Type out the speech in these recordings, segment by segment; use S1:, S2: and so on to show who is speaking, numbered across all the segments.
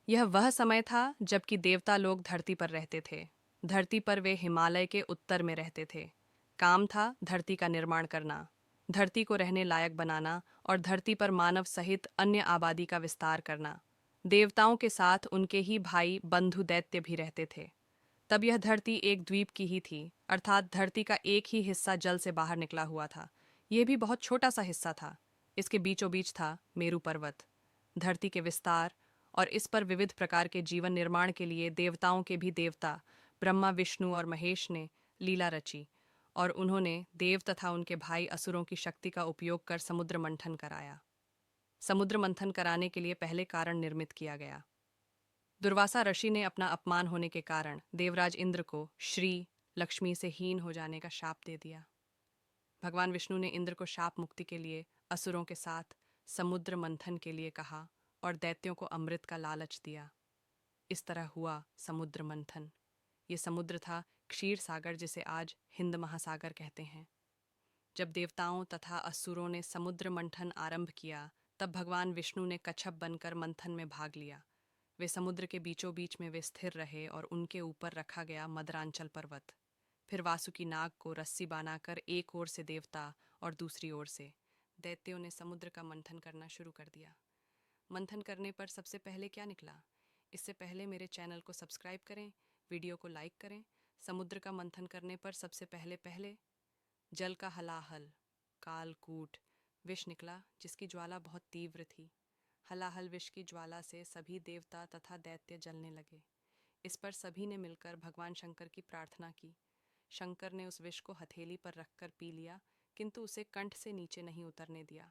S1: यह वह समय था जबकि देवता लोग धरती पर रहते थे। धरती पर वे हिमालय के उत्तर में रहते थे। काम था धरती का निर्माण करना, धरती को रहने लायक बनाना और धरती पर मानव सहित अन्य आबादी का विस्तार करना। देवताओं के साथ उनके ही भाई बंधु दैत्य भी रहते थे। तब यह धरती एक द्वीप की ही थी, अर्थात धरती का एक ही हिस्सा जल से बाहर निकला हुआ था। यह भी बहुत छोटा सा हिस्सा था। इसके बीचों बीच था मेरू पर्वत। धरती के विस्तार और इस पर विविध प्रकार के जीवन निर्माण के लिए देवताओं के भी देवता ब्रह्मा, विष्णु और महेश ने लीला रची और उन्होंने देव तथा उनके भाई असुरों की शक्ति का उपयोग कर समुद्र मंथन कराया। समुद्र मंथन कराने के लिए पहले कारण निर्मित किया गया। दुर्वासा ऋषि ने अपना अपमान होने के कारण देवराज इंद्र को श्री लक्ष्मी से हीन हो जाने का शाप दे दिया। भगवान विष्णु ने इंद्र को शाप मुक्ति के लिए असुरों के साथ समुद्र मंथन के लिए कहा और दैत्यों को अमृत का लालच दिया। इस तरह हुआ समुद्र मंथन। ये समुद्र था क्षीर सागर, जिसे आज हिंद महासागर कहते हैं। जब देवताओं तथा असुरों ने समुद्र मंथन आरंभ किया, तब भगवान विष्णु ने कच्छप बनकर मंथन में भाग लिया। वे समुद्र के बीचों बीच में वे स्थिर रहे और उनके ऊपर रखा गया मदरांचल पर्वत। फिर वासुकी नाग को रस्सी बनाकर एक ओर से देवता और दूसरी ओर से दैत्यों ने समुद्र का मंथन करना शुरू कर दिया। मंथन करने पर सबसे पहले क्या निकला? इससे पहले मेरे चैनल को सब्सक्राइब करें, वीडियो को लाइक करें। समुद्र का मंथन करने पर सबसे पहले पहले जल का हलाहल कालकूट विष निकला, जिसकी ज्वाला बहुत तीव्र थी। हलाहल विष की ज्वाला से सभी देवता तथा दैत्य जलने लगे। इस पर सभी ने मिलकर भगवान शंकर की प्रार्थना की। शंकर ने उस विष को हथेली पर रखकर पी लिया, किंतु उसे कंठ से नीचे नहीं उतरने दिया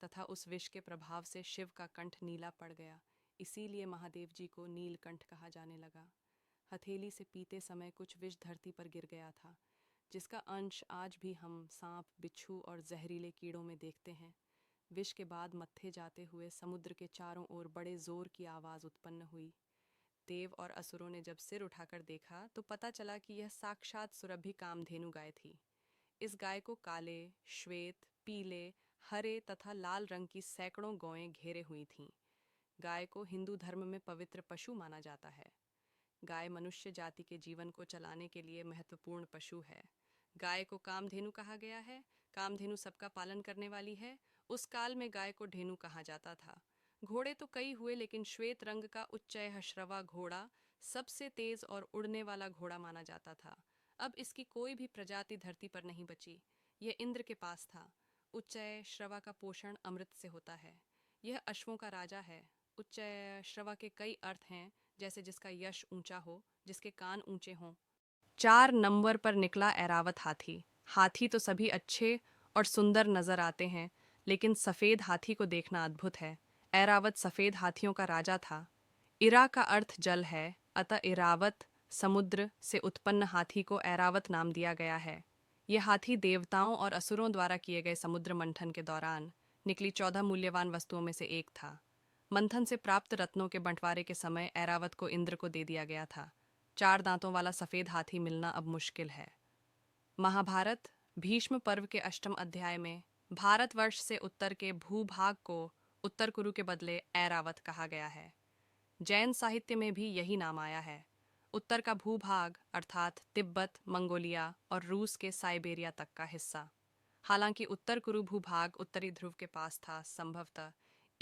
S1: तथा उस विष के प्रभाव से शिव का कंठ नीला पड़ गया। इसीलिए महादेव जी को नीलकंठ कहा जाने लगा। हथेली से पीते समय कुछ विष धरती पर गिर गया था, जिसका अंश आज भी हम सांप, बिच्छू और जहरीले कीड़ों में देखते हैं। विष के बाद मत्थे जाते हुए समुद्र के चारों ओर बड़े जोर की आवाज उत्पन्न हुई। देव और असुरों ने जब सिर उठाकर देखा तो पता चला कि यह साक्षात सुरभि कामधेनु गाय थी। इस गाय को काले, श्वेत, पीले, हरे तथा लाल रंग की सैकड़ों गौएं घेरे हुई थीं। गाय को हिंदू धर्म में पवित्र पशु माना जाता है। गाय मनुष्य जाति के जीवन को चलाने के लिए महत्वपूर्ण पशु है। गाय को कामधेनु कहा गया है। कामधेनु सबका पालन करने वाली है। उस काल में गाय को धेनु कहा जाता था। घोड़े तो कई हुए, लेकिन श्वेत रंग का उच्चैःश्रवा घोड़ा सबसे तेज और उड़ने वाला घोड़ा माना जाता था। अब इसकी कोई भी प्रजाति धरती पर नहीं बची। यह इंद्र के पास था। उच्चैःश्रवा का पोषण अमृत से होता है। यह अश्वों का राजा है। उच्चैःश्रवा के कई अर्थ हैं, जैसे जिसका यश ऊंचा हो, जिसके कान ऊंचे हों। 4 नंबर पर निकला ऐरावत हाथी। हाथी तो सभी अच्छे और सुंदर नजर आते हैं, लेकिन सफेद हाथी को देखना अद्भुत है। ऐरावत सफेद हाथियों का राजा था। इरा का अर्थ जल है, अतः इरावत समुद्र से उत्पन्न हाथी को ऐरावत नाम दिया गया है। यह हाथी देवताओं और असुरों द्वारा किए गए समुद्र मंथन के दौरान निकली 14 मूल्यवान वस्तुओं में से एक था। मंथन से प्राप्त रत्नों के बंटवारे के समय ऐरावत को इंद्र को दे दिया गया था। 4 दांतों वाला सफेद हाथी मिलना अब मुश्किल है। महाभारत भीष्म पर्व के 8वें अध्याय में भारतवर्ष से उत्तर के भूभाग को उत्तर कुरु के बदले ऐरावत कहा गया है। जैन साहित्य में भी यही नाम आया है। उत्तर का भूभाग अर्थात तिब्बत, मंगोलिया और रूस के साइबेरिया तक का हिस्सा। हालांकि उत्तर कुरु भूभाग उत्तरी ध्रुव के पास था, संभवतः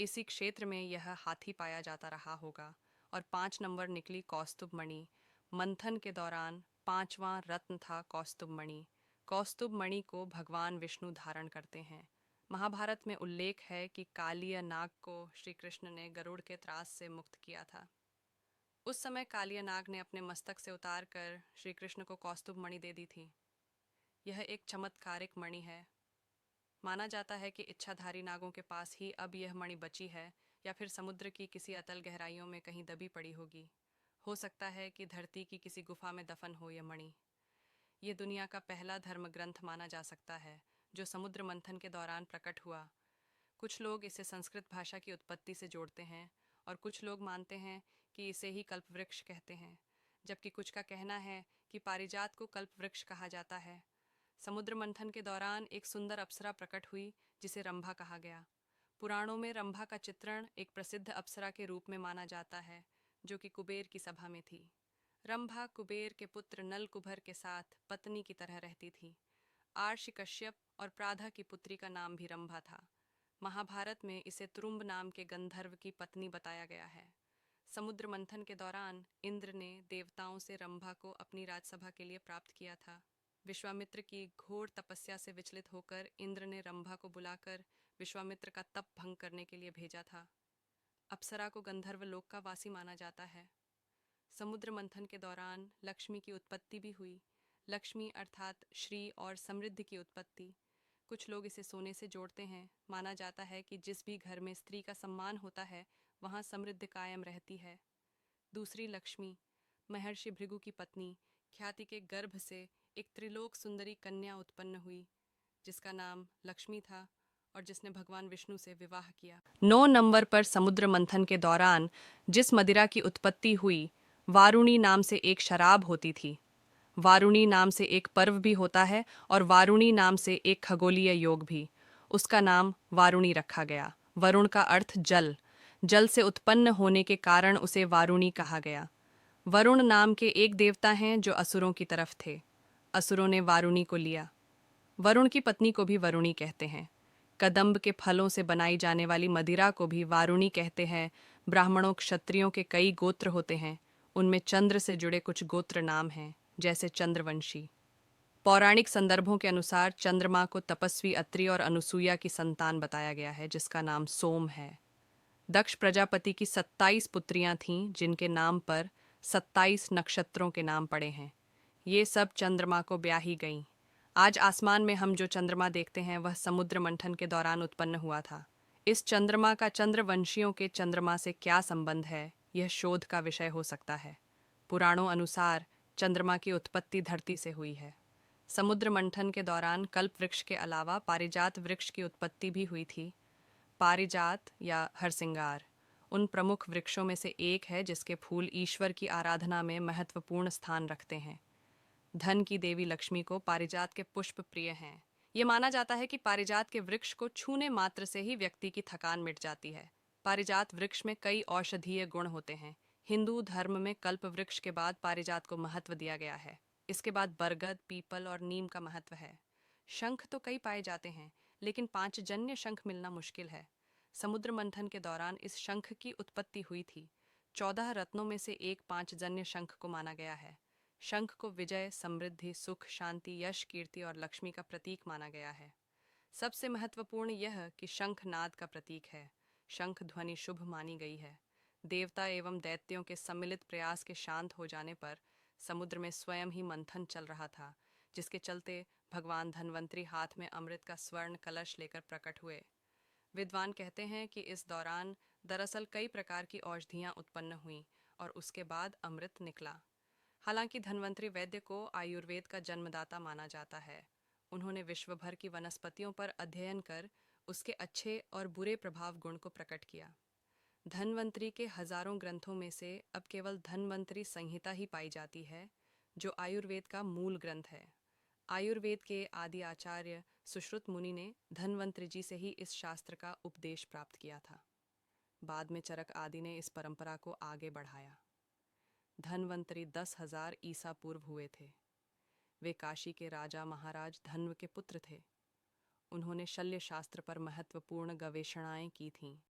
S1: इसी क्षेत्र में यह हाथी पाया जाता रहा होगा। और 5 नंबर निकली कौस्तुभ मणि। मंथन के दौरान 5वां रत्न था कौस्तुभ मणि। कौस्तुभ मणि को भगवान विष्णु धारण करते हैं। महाभारत में उल्लेख है कि कालिया नाग को श्री कृष्ण ने गरुड़ के त्रास से मुक्त किया था। उस समय कालिया नाग ने अपने मस्तक से उतार कर श्री कृष्ण को कौस्तुभ मणि दे दी थी। यह एक चमत्कारिक मणि है। माना जाता है कि इच्छाधारी नागों के पास ही अब यह मणि बची है, या फिर समुद्र की किसी अतल गहराइयों में कहीं दबी पड़ी होगी। हो सकता है कि धरती की किसी गुफा में दफन हो यह मणि। ये दुनिया का पहला धर्म ग्रंथ माना जा सकता है, जो समुद्र मंथन के दौरान प्रकट हुआ। कुछ लोग इसे संस्कृत भाषा की उत्पत्ति से जोड़ते हैं और कुछ लोग मानते हैं कि इसे ही कल्पवृक्ष कहते हैं, जबकि कुछ का कहना है कि पारिजात को कल्पवृक्ष कहा जाता है। समुद्र मंथन के दौरान एक सुंदर अप्सरा प्रकट हुई, जिसे रंभा कहा गया। पुराणों में रंभा का चित्रण एक प्रसिद्ध अप्सरा के रूप में माना जाता है। जो कि कुबेर की सभा में थी। रंभा कुबेर के पुत्र नलकुबर के साथ पत्नी की तरह रहती थी। आर्षि कश्यप और प्राधा की पुत्री का नाम भी रंभा था। महाभारत में इसे तुरुम्ब नाम के गंधर्व की पत्नी बताया गया है। समुद्र मंथन के दौरान इंद्र ने देवताओं से रंभा को अपनी राजसभा के लिए प्राप्त किया था। विश्वामित्र की घोर तपस्या से विचलित होकर इंद्र ने रंभा को बुलाकर विश्वामित्र का तप भंग करने के लिए भेजा था। अप्सरा को गंधर्व लोक का वासी माना जाता है। समुद्र मंथन के दौरान लक्ष्मी की उत्पत्ति भी हुई। लक्ष्मी अर्थात श्री और समृद्धि की उत्पत्ति। कुछ लोग इसे सोने से जोड़ते हैं। माना जाता है कि जिस भी घर में स्त्री का सम्मान होता है वहाँ समृद्धि कायम रहती है। दूसरी लक्ष्मी महर्षि भृगु की पत्नी ख्याति के गर्भ से एक त्रिलोक सुंदरी कन्या उत्पन्न हुई, जिसका नाम लक्ष्मी था और जिसने भगवान विष्णु से विवाह किया। 9 नंबर पर समुद्र मंथन के दौरान जिस मदिरा की उत्पत्ति हुई, वारुणी नाम से एक शराब होती थी। वारुणी नाम से एक पर्व भी होता है और वारुणी नाम से एक खगोलीय योग भी। उसका नाम वारुणी रखा गया। वरुण का अर्थ जल। जल से उत्पन्न होने के कारण उसे वारुणी कहा गया। वरुण नाम के एक देवता हैं जो असुरों की तरफ थे। असुरों ने वारुणी को लिया। वरुण की पत्नी को भी वरुणी कहते हैं। कदम्ब के फलों से बनाई जाने वाली मदिरा को भी वारुणी कहते हैं। ब्राह्मणों क्षत्रियों के कई गोत्र होते हैं। उनमें चंद्र से जुड़े कुछ गोत्र नाम हैं, जैसे चंद्रवंशी। पौराणिक संदर्भों के अनुसार चंद्रमा को तपस्वी अत्रि और अनुसुईया की संतान बताया गया है, जिसका नाम सोम है। दक्ष प्रजापति की 27 पुत्रियां थीं, जिनके नाम पर 27 नक्षत्रों के नाम पड़े हैं। ये सब चंद्रमा को ब्याही गईं। आज आसमान में हम जो चंद्रमा देखते हैं वह समुद्र मंथन के दौरान उत्पन्न हुआ था। इस चंद्रमा का चंद्रवंशियों के चंद्रमा से क्या संबंध है, यह शोध का विषय हो सकता है। पुराणों अनुसार चंद्रमा की उत्पत्ति धरती से हुई है। समुद्र मंथन के दौरान कल्प वृक्ष के अलावा पारिजात वृक्ष की उत्पत्ति भी हुई थी। पारिजात या हरसिंगार उन प्रमुख वृक्षों में से एक है जिसके फूल ईश्वर की आराधना में महत्वपूर्ण स्थान रखते हैं। धन की देवी लक्ष्मी को पारिजात के पुष्प प्रिय हैं। ये माना जाता है कि पारिजात के वृक्ष को छूने मात्र से ही व्यक्ति की थकान मिट जाती है। पारिजात वृक्ष में कई औषधीय गुण होते हैं। हिंदू धर्म में कल्प वृक्ष के बाद पारिजात को महत्व दिया गया है। इसके बाद बरगद, पीपल और नीम का महत्व है। शंख तो कई पाए जाते हैं, लेकिन पांचजन्य शंख मिलना मुश्किल है। समुद्र मंथन के दौरान इस शंख की उत्पत्ति हुई थी। 14 रत्नों में से एक पांचजन्य शंख को माना गया है। शंख को विजय, समृद्धि, सुख, शांति, यश, कीर्ति और लक्ष्मी का प्रतीक माना गया है। सबसे महत्वपूर्ण यह कि शंख नाद का प्रतीक है। शंख ध्वनि शुभ मानी गई है। देवता एवं दैत्यों के सम्मिलित प्रयास के शांत हो जाने पर समुद्र में स्वयं ही मंथन चल रहा था, जिसके चलते भगवान धन्वंतरी हाथ में अमृत का स्वर्ण कलश लेकर प्रकट हुए। विद्वान कहते हैं कि इस दौरान दरअसल कई प्रकार की औषधियां उत्पन्न हुईं और उसके बाद अमृत निकला। हालांकि धन्वंतरी वैद्य को आयुर्वेद का जन्मदाता माना जाता है। उन्होंने विश्व भर की वनस्पतियों पर अध्ययन कर उसके अच्छे और बुरे प्रभाव गुण को प्रकट किया। धन्वंतरी के हजारों ग्रंथों में से अब केवल धन्वंतरी संहिता ही पाई जाती है, जो आयुर्वेद का मूल ग्रंथ है। आयुर्वेद के आदि आचार्य सुश्रुत मुनि ने धन्वंतरी जी से ही इस शास्त्र का उपदेश प्राप्त किया था। बाद में चरक आदि ने इस परंपरा को आगे बढ़ाया। धन्वंतरी 10,000 ईसा पूर्व हुए थे। वे काशी के राजा महाराज धन्व के पुत्र थे। उन्होंने शल्य शास्त्र पर महत्वपूर्ण गवेषणाएं की थीं।